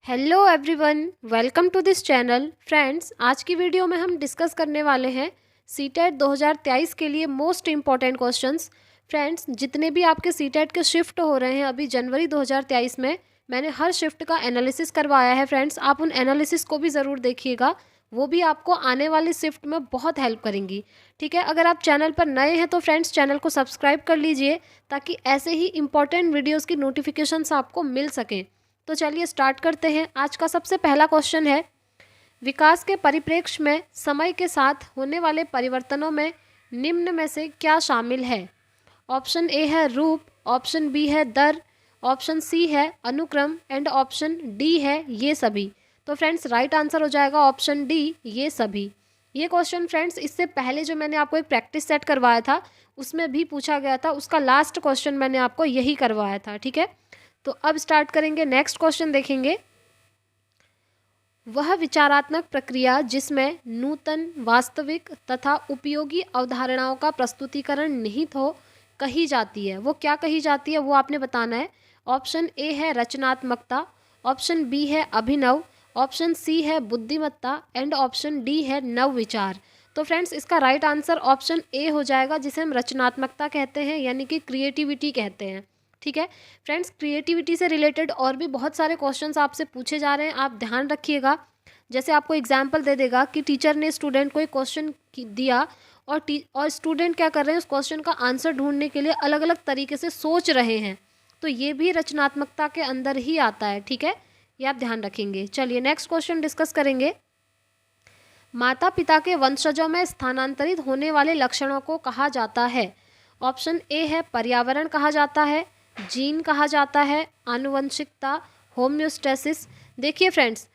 Hello everyone, welcome to this channel. Friends, आज की video में हम डिस्कस करने वाले हैं सीटेट 2023 के लिए मोस्ट इम्पॉर्टेंट क्वेश्चंस। फ्रेंड्स, जितने भी आपके सीटेट के शिफ्ट हो रहे हैं अभी जनवरी 2023 में, मैंने हर शिफ्ट का एनालिसिस करवाया है। फ्रेंड्स, आप उन एनालिसिस को भी ज़रूर देखिएगा, वो भी आपको आने वाली शिफ्ट में बहुत हेल्प करेंगी। ठीक है, अगर आप चैनल पर नए हैं तो फ्रेंड्स चैनल को सब्सक्राइब कर लीजिए ताकि ऐसे ही इंपॉर्टेंट वीडियोज़ की नोटिफिकेशंस आपको मिल सकें। तो चलिए स्टार्ट करते हैं। आज का सबसे पहला क्वेश्चन है, विकास के परिप्रेक्ष्य में समय के साथ होने वाले परिवर्तनों में निम्न में से क्या शामिल है। ऑप्शन ए है रूप, ऑप्शन बी है दर, ऑप्शन सी है अनुक्रम एंड ऑप्शन डी है ये सभी। तो फ्रेंड्स राइट आंसर हो जाएगा ऑप्शन डी, ये सभी। ये क्वेश्चन फ्रेंड्स इससे पहले जो मैंने आपको एक प्रैक्टिस सेट करवाया था उसमें भी पूछा गया था, उसका लास्ट क्वेश्चन मैंने आपको यही करवाया था। ठीक है, तो अब स्टार्ट करेंगे, नेक्स्ट क्वेश्चन देखेंगे। वह विचारात्मक प्रक्रिया जिसमें नूतन, वास्तविक तथा उपयोगी अवधारणाओं का प्रस्तुतिकरण निहित हो कही जाती है, वो क्या कही जाती है वो आपने बताना है। ऑप्शन ए है रचनात्मकता, ऑप्शन बी है अभिनव, ऑप्शन सी है बुद्धिमत्ता एंड ऑप्शन डी है नव विचार। तो फ्रेंड्स इसका राइट आंसर ऑप्शन ए हो जाएगा, जिसे हम रचनात्मकता कहते हैं, यानी कि क्रिएटिविटी कहते हैं। ठीक है फ्रेंड्स, क्रिएटिविटी से रिलेटेड और भी बहुत सारे क्वेश्चंस आपसे पूछे जा रहे हैं, आप ध्यान रखिएगा। जैसे आपको एग्जाम्पल दे देगा कि टीचर ने स्टूडेंट को एक क्वेश्चन दिया और स्टूडेंट क्या कर रहे हैं, उस क्वेश्चन का आंसर ढूंढने के लिए अलग अलग तरीके से सोच रहे हैं, तो ये भी रचनात्मकता के अंदर ही आता है। ठीक है, ये आप ध्यान रखेंगे। चलिए नेक्स्ट क्वेश्चन डिस्कस करेंगे। माता पिता के वंशजों में स्थानांतरित होने वाले लक्षणों को कहा जाता है। ऑप्शन ए है पर्यावरण कहा जाता है, जीन कहा जाता है, आनुवंशिकता, होम्योस्टेसिस। देखिए फ्रेंड्स,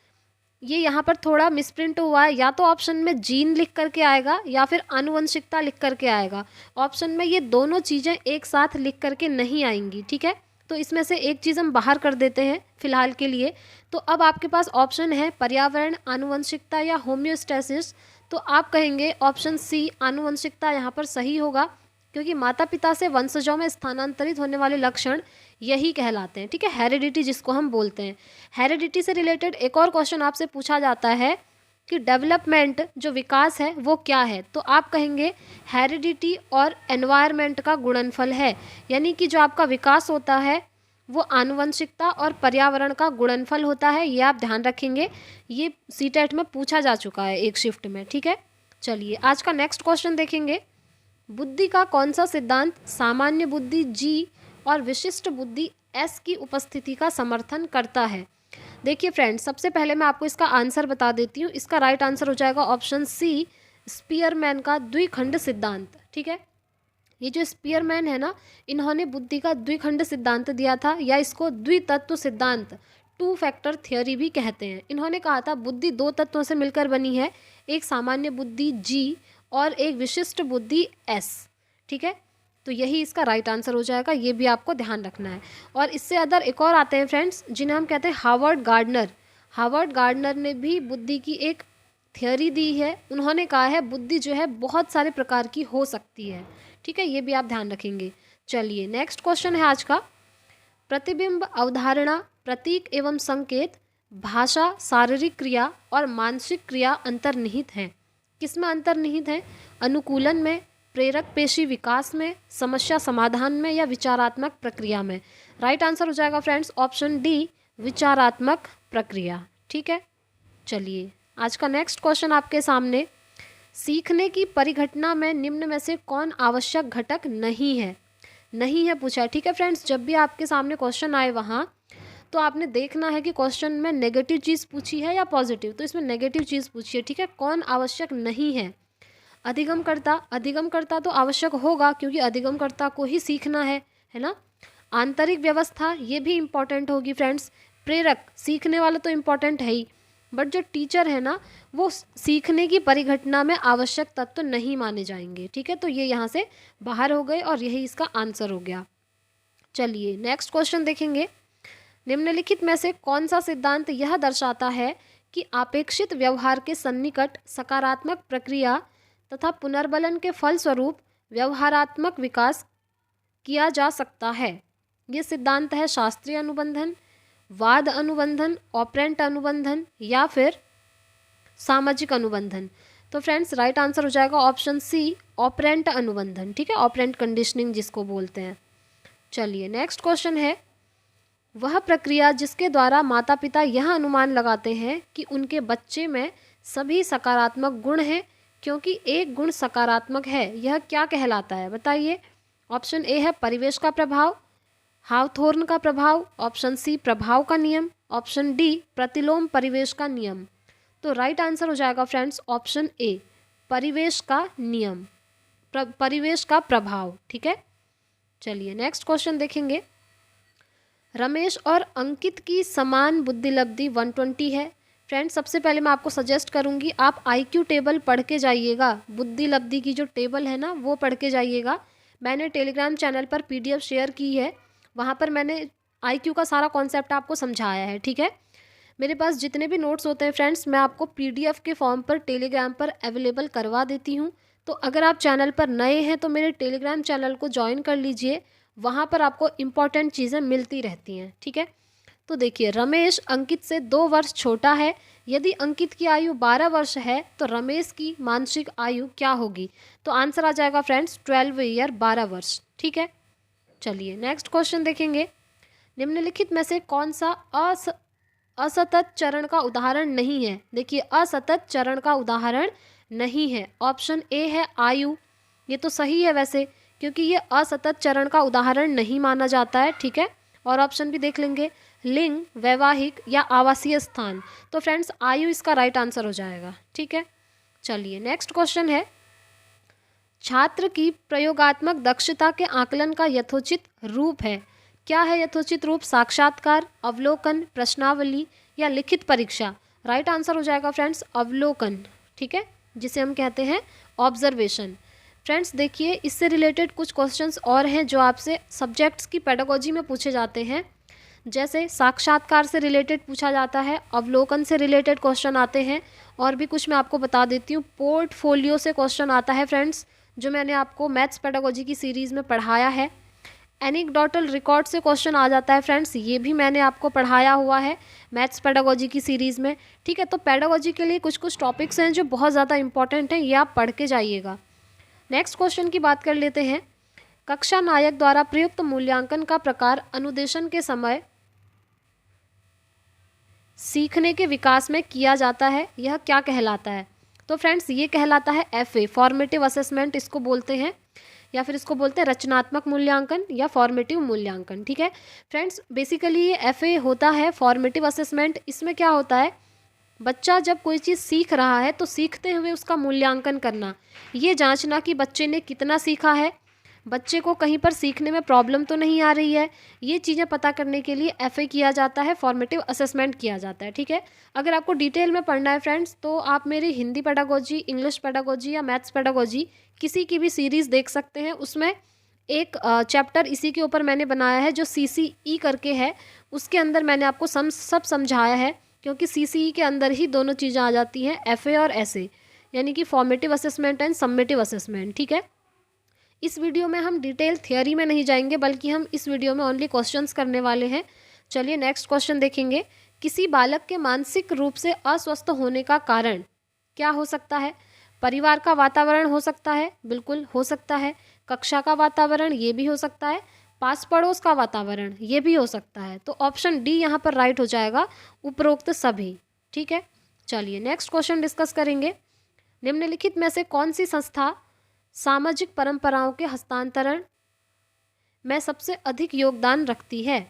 ये यहाँ पर थोड़ा मिसप्रिंट हुआ है, या तो ऑप्शन में जीन लिख करके आएगा या फिर आनुवंशिकता लिख करके आएगा। ऑप्शन में ये दोनों चीज़ें एक साथ लिख करके नहीं आएंगी। ठीक है, तो इसमें से एक चीज़ हम बाहर कर देते हैं फिलहाल के लिए। तो अब आपके पास ऑप्शन है पर्यावरण, आनुवंशिकता या होम्योस्टेसिस। तो आप कहेंगे ऑप्शन सी आनुवंशिकता यहाँ पर सही होगा, क्योंकि माता पिता से वंशजों में स्थानांतरित होने वाले लक्षण यही कहलाते हैं। ठीक है, हेरिडिटी जिसको हम बोलते हैं। हेरिडिटी से रिलेटेड एक और क्वेश्चन आपसे पूछा जाता है कि डेवलपमेंट जो विकास है वो क्या है, तो आप कहेंगे हेरिडिटी और एनवायरनमेंट का गुणनफल है, यानी कि जो आपका विकास होता है वो आनुवंशिकता और पर्यावरण का गुणनफल होता है। ये आप ध्यान रखेंगे, ये सीटेट में पूछा जा चुका है एक शिफ्ट में। ठीक है, चलिए आज का नेक्स्ट क्वेश्चन देखेंगे। बुद्धि का कौन सा सिद्धांत सामान्य बुद्धि जी और विशिष्ट बुद्धि एस की उपस्थिति का समर्थन करता है। देखिए फ्रेंड्स, सबसे पहले मैं आपको इसका आंसर बता देती हूँ। इसका राइट आंसर हो जाएगा ऑप्शन सी, स्पीयरमैन का द्विखंड सिद्धांत। ठीक है, ये जो स्पीयरमैन है ना, इन्होंने बुद्धि का द्विखंड सिद्धांत दिया था, या इसको द्वितत्व सिद्धांत, टू फैक्टर थियोरी भी कहते हैं। इन्होंने कहा था बुद्धि दो तत्वों से मिलकर बनी है, एक सामान्य बुद्धि जी और एक विशिष्ट बुद्धि एस। ठीक है, तो यही इसका राइट आंसर हो जाएगा, ये भी आपको ध्यान रखना है। और इससे अदर एक और आते हैं फ्रेंड्स, जिन्हें हम कहते हैं हार्वर्ड गार्डनर। हार्वर्ड गार्डनर ने भी बुद्धि की एक थ्योरी दी है। उन्होंने कहा है बुद्धि जो है बहुत सारे प्रकार की हो सकती है। ठीक है, ये भी आप ध्यान रखेंगे। चलिए नेक्स्ट क्वेश्चन है आज का। प्रतिबिंब, अवधारणा, प्रतीक एवं संकेत, भाषा, शारीरिक क्रिया और मानसिक क्रिया अंतर्निहित हैं। किसमें अंतर्निहित है? अनुकूलन में, प्रेरक पेशी विकास में, समस्या समाधान में या विचारात्मक प्रक्रिया में। राइट आंसर हो जाएगा फ्रेंड्स ऑप्शन डी, विचारात्मक प्रक्रिया। ठीक है, चलिए आज का नेक्स्ट क्वेश्चन आपके सामने। सीखने की परिघटना में निम्न में से कौन आवश्यक घटक नहीं है? नहीं है पूछा है। ठीक है फ्रेंड्स, जब भी आपके सामने क्वेश्चन आए वहाँ तो आपने देखना है कि क्वेश्चन में नेगेटिव चीज़ पूछी है या पॉजिटिव, तो इसमें नेगेटिव चीज़ पूछी है। ठीक है, कौन आवश्यक नहीं है? अधिगमकर्ता, अधिगमकर्ता तो आवश्यक होगा क्योंकि अधिगमकर्ता को ही सीखना है ना। आंतरिक व्यवस्था, ये भी इम्पॉर्टेंट होगी फ्रेंड्स। प्रेरक, सीखने वाला तो इम्पॉर्टेंट है ही, बट जो टीचर है ना वो सीखने की परिघटना में आवश्यक तत्व नहीं माने जाएंगे। ठीक है, तो ये यहाँ से बाहर हो गए और यही इसका आंसर हो गया। चलिए नेक्स्ट क्वेश्चन देखेंगे। निम्नलिखित में से कौन सा सिद्धांत यह दर्शाता है कि अपेक्षित व्यवहार के सन्निकट सकारात्मक प्रक्रिया तथा पुनर्बलन के फलस्वरूप व्यवहारात्मक विकास किया जा सकता है? ये सिद्धांत है शास्त्रीय अनुबंधन, वाद अनुबंधन, ऑपरेंट अनुबंधन या फिर सामाजिक अनुबंधन? तो फ्रेंड्स राइट आंसर हो जाएगा ऑप्शन सी, ऑपरेंट अनुबंधन। ठीक है, ऑपरेंट कंडीशनिंग जिसको बोलते हैं। चलिए नेक्स्ट क्वेश्चन है, वह प्रक्रिया जिसके द्वारा माता पिता यह अनुमान लगाते हैं कि उनके बच्चे में सभी सकारात्मक गुण हैं क्योंकि एक गुण सकारात्मक है, यह क्या कहलाता है? बताइए। ऑप्शन ए है परिवेश का प्रभाव, हावथोर्न का प्रभाव, ऑप्शन सी प्रभाव का नियम, ऑप्शन डी प्रतिलोम परिवेश का नियम। तो राइट आंसर हो जाएगा फ्रेंड्स ऑप्शन ए, परिवेश का नियम, परिवेश का प्रभाव। ठीक है, चलिए नेक्स्ट क्वेश्चन देखेंगे। रमेश और अंकित की समान बुद्धिलब्धि 120 है। फ्रेंड्स सबसे पहले मैं आपको सजेस्ट करूंगी आप IQ टेबल पढ़ के जाइएगा, बुद्धिलब्धि की जो टेबल है ना वो पढ़ के जाइएगा। मैंने टेलीग्राम चैनल पर PDF शेयर की है, वहाँ पर मैंने IQ का सारा कॉन्सेप्ट आपको समझाया है। ठीक है, मेरे पास जितने भी नोट्स होते हैं फ्रेंड्स मैं आपको PDF के फॉर्म पर टेलीग्राम पर अवेलेबल करवा देती हूँ। तो अगर आप चैनल पर नए हैं तो मेरे टेलीग्राम चैनल को ज्वाइन कर लीजिए, वहाँ पर आपको इम्पॉर्टेंट चीज़ें मिलती रहती हैं। ठीक है, तो देखिए रमेश अंकित से 2 वर्ष छोटा है। यदि अंकित की आयु 12 वर्ष है तो रमेश की मानसिक आयु क्या होगी? तो आंसर आ जाएगा फ्रेंड्स 12 ईयर, 12 वर्ष। ठीक है, चलिए नेक्स्ट क्वेश्चन देखेंगे। निम्नलिखित में से कौन सा असतत चरण का उदाहरण नहीं है? देखिए असतत चरण का उदाहरण नहीं है। ऑप्शन ए है आयु, ये तो सही है वैसे क्योंकि ये असतत चरण का उदाहरण नहीं माना जाता है। ठीक है, और ऑप्शन भी देख लेंगे, लिंग, वैवाहिक या आवासीय स्थान। तो फ्रेंड्स आयु इसका राइट आंसर हो जाएगा। ठीक है, चलिए नेक्स्ट क्वेश्चन है, छात्र की प्रयोगात्मक दक्षता के आकलन का यथोचित रूप है। क्या है यथोचित रूप? साक्षात्कार, अवलोकन, प्रश्नावली या लिखित परीक्षा? राइट आंसर हो जाएगा फ्रेंड्स अवलोकन। ठीक है, जिसे हम कहते हैं ऑब्जर्वेशन। फ्रेंड्स देखिए इससे रिलेटेड कुछ क्वेश्चंस और हैं जो आपसे सब्जेक्ट्स की पेडागोजी में पूछे जाते हैं। जैसे साक्षात्कार से रिलेटेड पूछा जाता है, अवलोकन से रिलेटेड क्वेश्चन आते हैं, और भी कुछ मैं आपको बता देती हूँ। पोर्टफोलियो से क्वेश्चन आता है फ्रेंड्स, जो मैंने आपको मैथ्स पेडागोजी की सीरीज़ में पढ़ाया है। एनेक्डोटल रिकॉर्ड से क्वेश्चन आ जाता है फ्रेंड्स, ये भी मैंने आपको पढ़ाया हुआ है मैथ्स पेडागोजी की सीरीज़ में। ठीक है, तो पेडागोजी के लिए कुछ कुछ टॉपिक्स हैं जो बहुत ज़्यादा इंपॉर्टेंट हैं, ये आप पढ़ के जाइएगा। नेक्स्ट क्वेश्चन की बात कर लेते हैं। कक्षा नायक द्वारा प्रयुक्त मूल्यांकन का प्रकार अनुदेशन के समय सीखने के विकास में किया जाता है, यह क्या कहलाता है? तो फ्रेंड्स ये कहलाता है FA, फॉर्मेटिव असेसमेंट इसको बोलते हैं, या फिर इसको बोलते हैं रचनात्मक मूल्यांकन या फॉर्मेटिव मूल्यांकन। ठीक है फ्रेंड्स, बेसिकली ये FA होता है फॉर्मेटिव असेसमेंट। इसमें क्या होता है, बच्चा जब कोई चीज़ सीख रहा है तो सीखते हुए उसका मूल्यांकन करना, ये जांचना कि बच्चे ने कितना सीखा है, बच्चे को कहीं पर सीखने में प्रॉब्लम तो नहीं आ रही है, ये चीज़ें पता करने के लिए FA किया जाता है, फॉर्मेटिव असेसमेंट किया जाता है। ठीक है, अगर आपको डिटेल में पढ़ना है फ्रेंड्स तो आप मेरी हिंदी पेडागोजी, इंग्लिश पेडागोजी या मैथ्स पेडागोजी किसी की भी सीरीज़ देख सकते हैं। उसमें एक चैप्टर इसी के ऊपर मैंने बनाया है जो CCE करके है, उसके अंदर मैंने आपको सब समझाया है, क्योंकि CCE के अंदर ही दोनों चीज़ें आ जाती हैं, FA और SA, यानी कि formative assessment and summative assessment. ठीक है, इस वीडियो में हम डिटेल थियोरी में नहीं जाएंगे, बल्कि हम इस वीडियो में ओनली क्वेश्चंस करने वाले हैं। चलिए नेक्स्ट क्वेश्चन देखेंगे। किसी बालक के मानसिक रूप से अस्वस्थ होने का कारण क्या हो सकता है? परिवार का वातावरण हो सकता है, बिल्कुल हो सकता है। कक्षा का वातावरण, ये भी हो सकता है। पास पड़ोस का वातावरण, ये भी हो सकता है। तो ऑप्शन डी यहाँ पर राइट हो जाएगा, उपरोक्त सभी। ठीक है, चलिए नेक्स्ट क्वेश्चन डिस्कस करेंगे। निम्नलिखित में से कौन सी संस्था सामाजिक परंपराओं के हस्तांतरण में सबसे अधिक योगदान रखती है?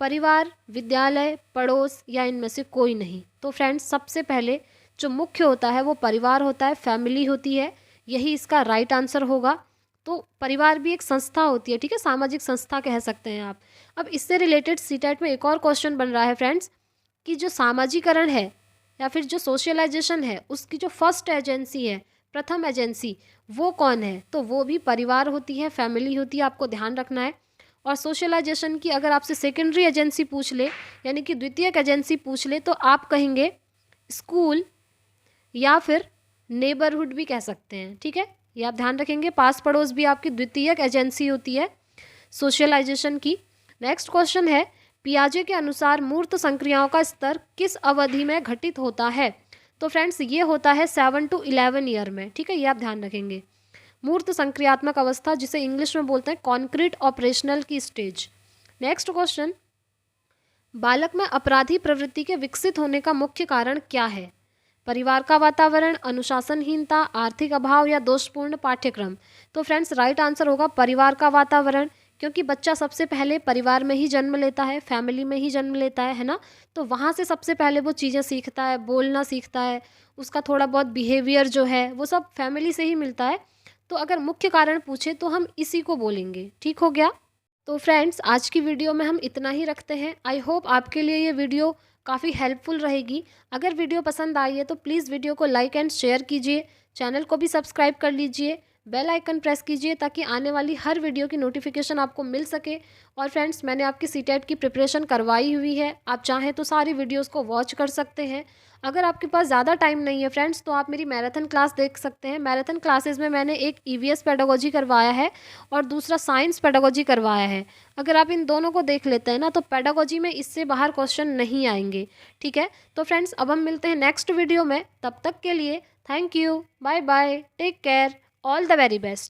परिवार, विद्यालय, पड़ोस या इनमें से कोई नहीं? तो फ्रेंड्स सबसे पहले जो मुख्य होता है वो परिवार होता है, फैमिली होती है, यही इसका राइट आंसर होगा। तो परिवार भी एक संस्था होती है, ठीक है, सामाजिक संस्था कह सकते हैं आप। अब इससे रिलेटेड सीटेट में एक और क्वेश्चन बन रहा है फ्रेंड्स कि जो सामाजिकरण है या फिर जो सोशलाइजेशन है उसकी जो फर्स्ट एजेंसी है, प्रथम एजेंसी, वो कौन है? तो वो भी परिवार होती है, फैमिली होती है, आपको ध्यान रखना है। और सोशलाइजेशन की अगर आपसे सेकेंडरी एजेंसी पूछ ले, यानी कि द्वितीयक एजेंसी पूछ ले, तो आप कहेंगे स्कूल या फिर नेबरहुड भी कह सकते हैं। ठीक है, ये आप ध्यान रखेंगे। पास पड़ोस भी आपकी द्वितीयक एजेंसी होती है सोशलाइजेशन की। नेक्स्ट क्वेश्चन है, पियाजे के अनुसार मूर्त संक्रियाओं का स्तर किस अवधि में घटित होता है? तो फ्रेंड्स ये होता है 7 to 11 ईयर में, ठीक है, ये आप ध्यान रखेंगे। मूर्त संक्रियात्मक अवस्था जिसे इंग्लिश में बोलते हैं कॉन्क्रीट ऑपरेशनल की स्टेज। नेक्स्ट क्वेश्चन, बालक में अपराधी प्रवृत्ति के विकसित होने का मुख्य कारण क्या है? परिवार का वातावरण, अनुशासनहीनता, आर्थिक अभाव या दोषपूर्ण पाठ्यक्रम? तो फ्रेंड्स राइट आंसर होगा परिवार का वातावरण, क्योंकि बच्चा सबसे पहले परिवार में ही जन्म लेता है, फैमिली में ही जन्म लेता है ना, तो वहाँ से सबसे पहले वो चीज़ें सीखता है, बोलना सीखता है, उसका थोड़ा बहुत बिहेवियर जो है वो सब फैमिली से ही मिलता है। तो अगर मुख्य कारण पूछे तो हम इसी को बोलेंगे, ठीक हो गया। तो फ्रेंड्स आज की वीडियो में हम इतना ही रखते हैं। आई होप आपके लिए ये वीडियो काफ़ी हेल्पफुल रहेगी। अगर वीडियो पसंद आई है तो प्लीज़ वीडियो को लाइक एंड शेयर कीजिए, चैनल को भी सब्सक्राइब कर लीजिए, बेल आइकन प्रेस कीजिए ताकि आने वाली हर वीडियो की नोटिफिकेशन आपको मिल सके। और फ्रेंड्स मैंने आपकी सीटेट की प्रिपरेशन करवाई हुई है, आप चाहें तो सारी वीडियोस को वॉच कर सकते हैं। अगर आपके पास ज़्यादा टाइम नहीं है फ्रेंड्स तो आप मेरी मैराथन क्लास देख सकते हैं। मैराथन क्लासेस में मैंने एक ईवीएस पेडागोजी करवाया है और दूसरा साइंस पेडागोजी करवाया है। अगर आप इन दोनों को देख लेते हैं ना तो पेडागोजी में इससे बाहर क्वेश्चन नहीं आएंगे, ठीक है। तो फ्रेंड्स अब हम मिलते हैं नेक्स्ट वीडियो में, तब तक के लिए thank you, bye bye, take care, all the very best.